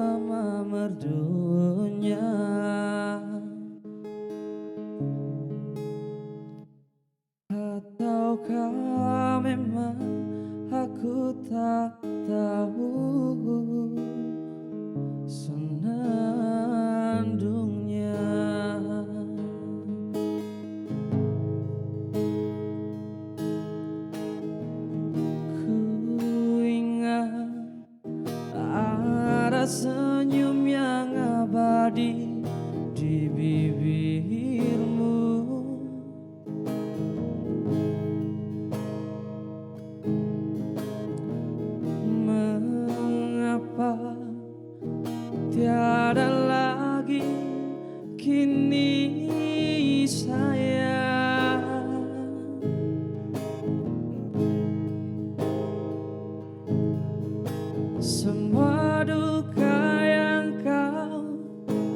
bersama merdunya. Ataukah memang aku tak tahu senandungnya? Ku ingat ada senyum yang abadi di bibirmu. Mengapa tiada lagi kini sayang? Semua duka yang kau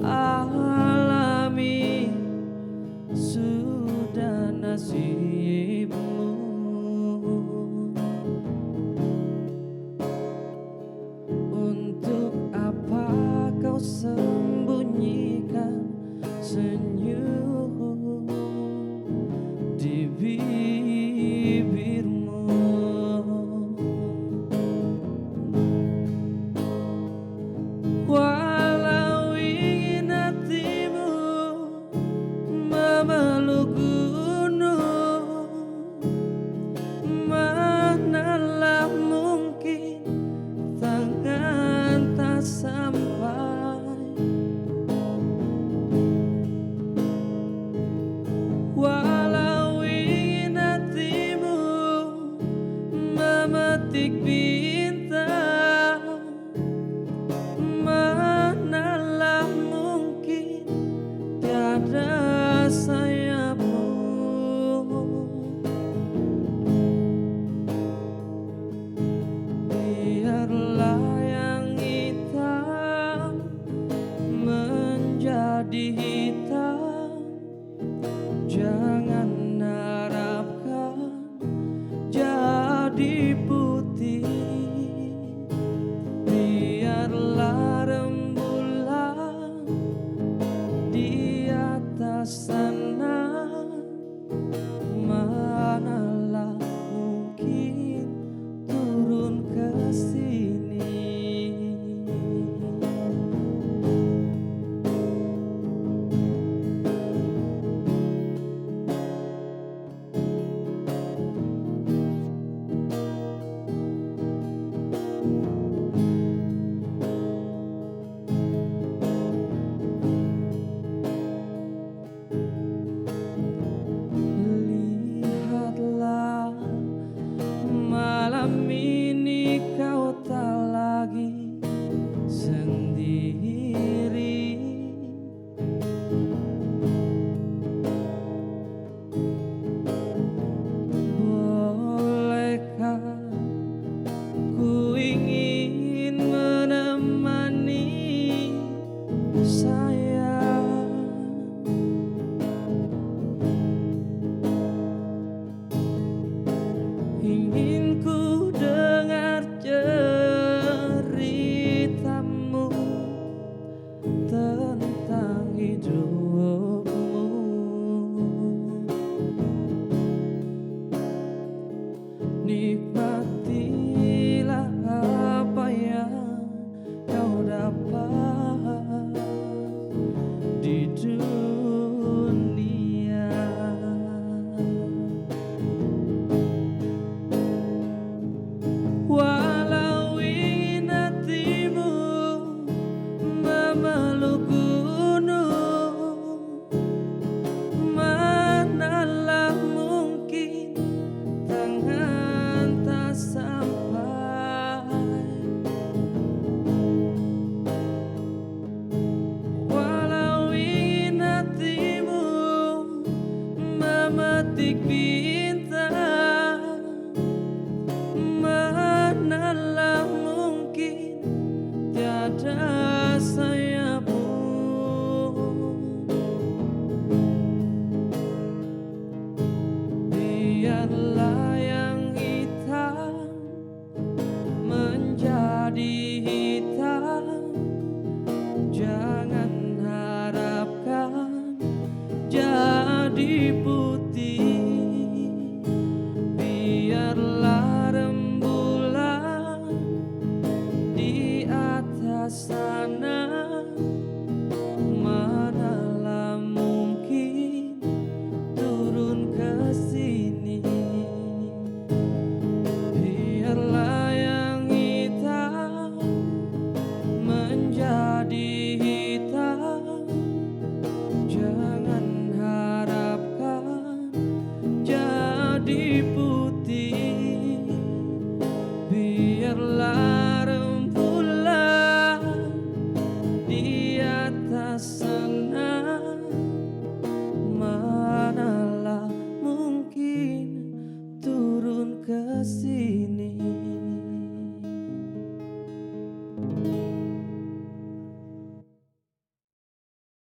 alami sudah nasibmu. Untuk apa kau sembunyikan senyum di bibirmu? Walau ingin hatimu memeluk gunung, manalah mungkin tangan tak sampai. Walau ingin hatimu memetik bintang, manalah mungkin tiada sayapmu. Biarlah yang hitam menjadi hitam, jangan harapkan jadi putih. Biarlah rembulan di atas sana, manalah mungkin turun ke sini. Lihatlah, malam ini kau tak lagi sendiri. Bolehkah ku ingin menemani sayang? Ingin ku dengar ceritamu tentang hidupmu. Nikmatilah apa yang kau dapat di dunia. Walau ingin hatimu memeluk gunung, manalah mungkin tangan tak sampai. Walau ingin hatimu memetik bintang, manalah mungkin tiada sayapmu. sana